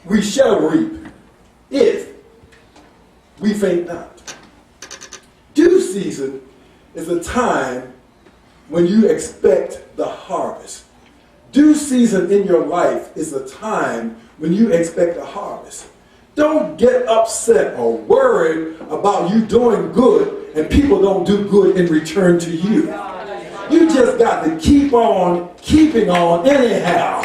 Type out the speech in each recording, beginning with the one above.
we shall reap if we faint not. Due season is a time when you expect the harvest. Due season in your life is a time when you expect a harvest. Don't get upset or worried about you doing good and people don't do good in return to you. You just got to keep on keeping on anyhow.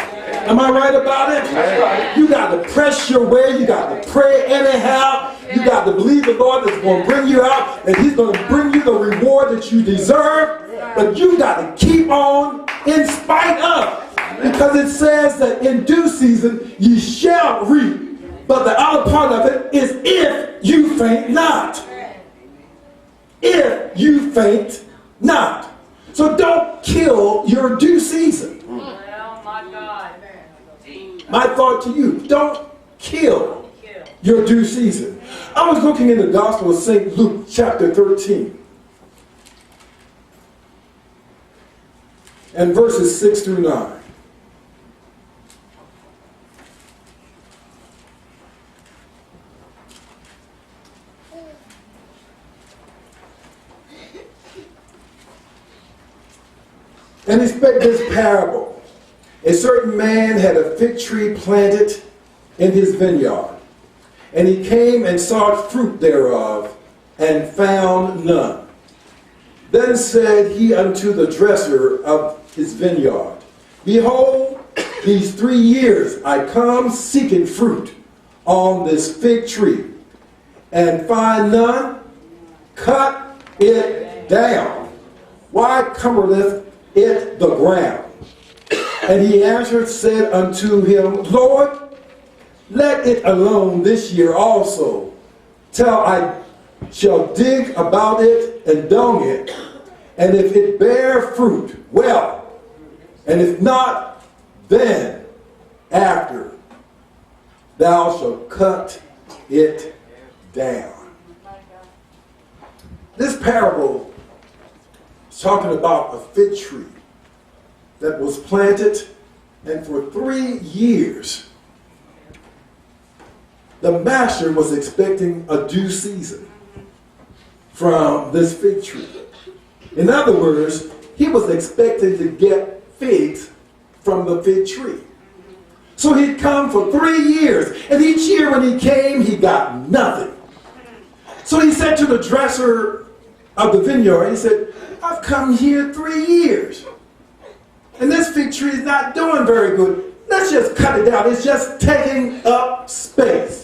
Am I right about it? Right. You got to press your way. You got to pray anyhow. You got to believe the Lord is going to bring you out, and He's going to bring you the reward that you deserve. But you got to keep on in spite of. Because it says that in due season ye shall reap. But the other part of it is if you faint not. If you faint not. So don't kill your due season. Well, my God. My thought to you, don't kill your due season. I was looking in the Gospel of St. Luke chapter 13. And verses 6 through 9. And he spake this parable. A certain man had a fig tree planted in his vineyard. And he came and sought fruit thereof, and found none. Then said he unto the dresser of his vineyard, Behold, these 3 years I come seeking fruit on this fig tree, and find none. Cut it down. Why cumbereth it the ground? And he answered, said unto him, Lord, let it alone this year also, till I shall dig about it and dung it, and if it bear fruit, well, and if not, then after thou shalt cut it down. This parable is talking about a fig tree that was planted, and for 3 years the master was expecting a due season from this fig tree. In other words, he was expecting to get figs from the fig tree. So he'd come for 3 years, and each year when he came, he got nothing. So he said to the dresser of the vineyard, he said, I've come here 3 years, and this fig tree is not doing very good. Let's just cut it down. It's just taking up space.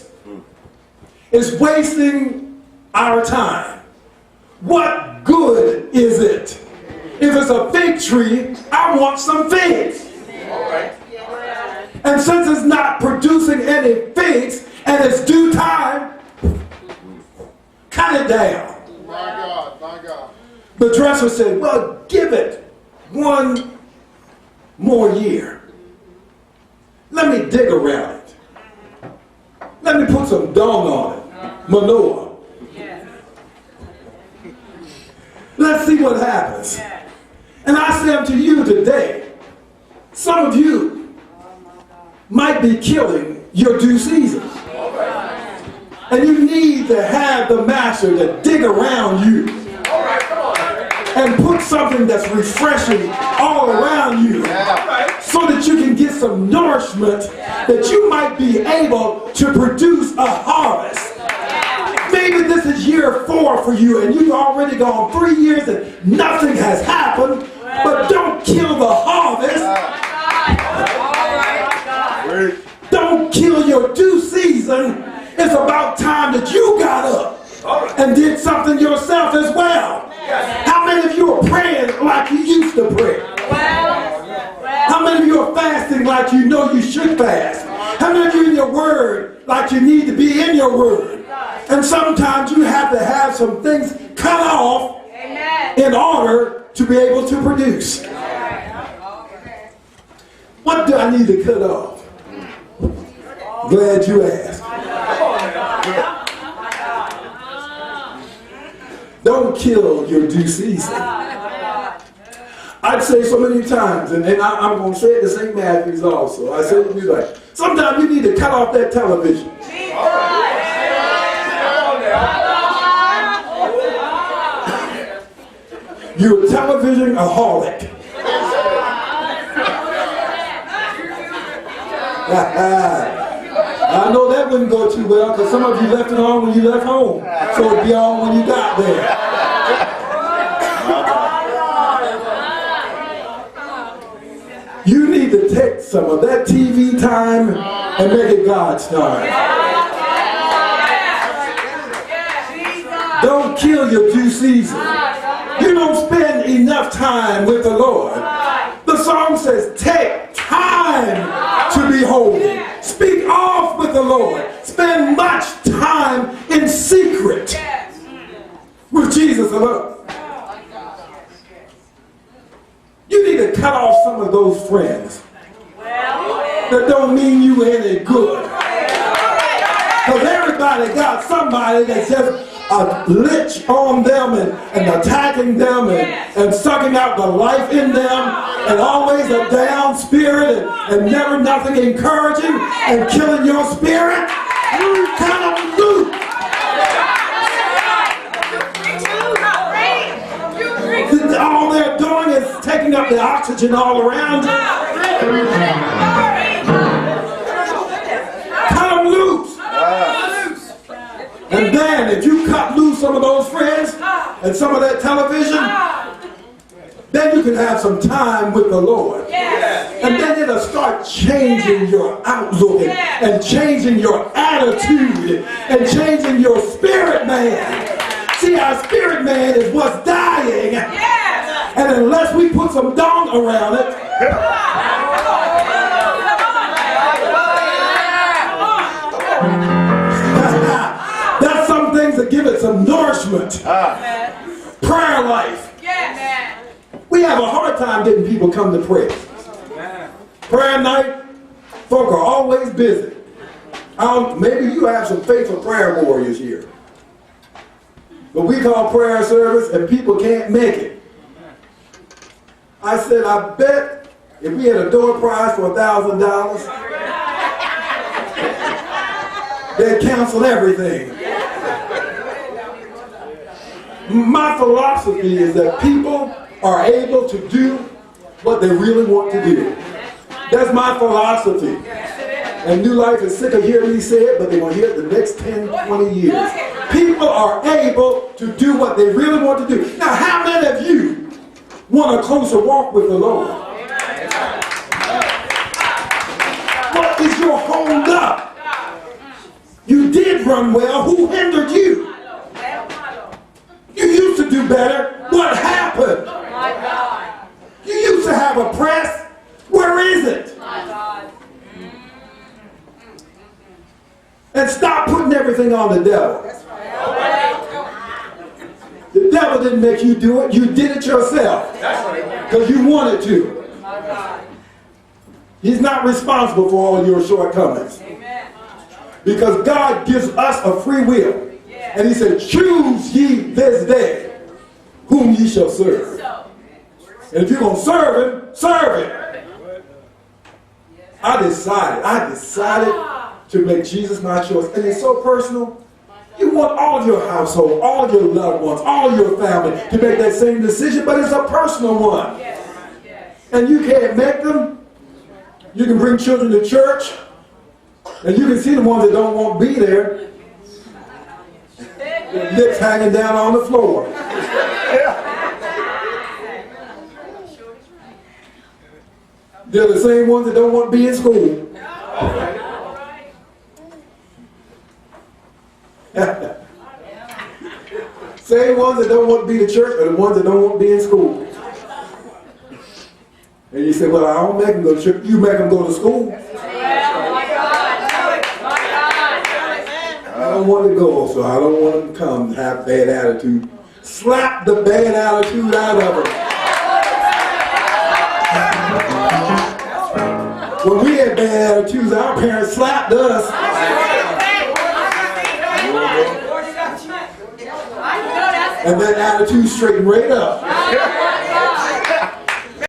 It's wasting our time. What good is it? If it's a fig tree, I want some figs. All right. And since it's not producing any figs and it's due time, cut it down. My God, my God. The dresser said, well, give it 1 more year. Let me dig around it. Let me put some dung on it, manure. Let's see what happens. And I say unto you today, some of you might be killing your due season. And you need to have the master to dig around you and put something that's refreshing all around you so that you can get some nourishment that you might be able to produce a harvest. Maybe this is year 4 for you and you've already gone 3 years and nothing has happened, but don't kill the harvest. Don't kill your due season. It's about time that you got up and did something yourself as well. How many of you are praying like you used to pray? How many of you are fasting like you know you should fast? How many of you in your word like you need to be in your word? And sometimes you have to have some things cut off in order to be able to produce. What do I need to cut off? Glad you asked. Don't kill your due season. I say so many times, and I'm going to say it to St. Matthew's also. I said to you like, sometimes you need to cut off that television. You're a television-aholic. I know that wouldn't go too well because some of you left it on when you left home. So it'd be on when you got there. You need to take some of that TV time and make it God's time. Don't kill your due season. You don't spend enough time with the Lord. The song says, take time to be holy. Speak off with the Lord. Spend much time in secret with Jesus alone. You need to cut off some of those friends that don't mean you any good. Because everybody got somebody that's just a lich on them and attacking them and sucking out the life in them and always a down spirit and never nothing encouraging and killing your spirit. You cut them loose. All they're doing is taking up the oxygen all around you. Cut them loose. And then if you cut loose some of those friends and some of that television, then you can have some time with the Lord. And then it'll start changing your outlook and changing your attitude and changing your spirit man. See, our spirit man is what's dying. And unless we put some dong around it, that's some things that give it some nourishment. Prayer life. We have a hard time getting people come to pray. Prayer night, folk are always busy. Maybe you have some faithful prayer warriors here. But we call prayer service and people can't make it. I said, I bet if we had a door prize for $1,000, they'd cancel everything. My philosophy is that people are able to do what they really want to do. That's my philosophy. And New Life is sick of hearing me say it, but they will hear it the next 10, 20 years. People are able to do what they really want to do. Now, how many of you want a closer walk with the Lord? What is your hold up? You did run well. Who hindered you? You used to do better. What happened? You used to have a press. Where is it? And stop putting everything on the devil. The devil didn't make you do it. You did it yourself. Because you wanted to. He's not responsible for all your shortcomings. Because God gives us a free will. And he said, choose ye this day whom ye shall serve. And if you're going to serve him. I decided to make Jesus my choice. And it's so personal. You want all of your household, all of your loved ones, all of your family to make that same decision, but it's a personal one. And you can't make them. You can bring children to church, and you can see the ones that don't want to be there. Their lips hanging down on the floor. They're the same ones that don't want to be in school. Same ones that don't want to be in church are the ones that don't want to be in school. And you say, well, I don't make them go to church. You make them go to school. I don't want to go, so I don't want them to come and have bad attitude. Slap the bad attitude out of them. When we had bad attitudes, our parents slapped us. And that attitude straightened right up.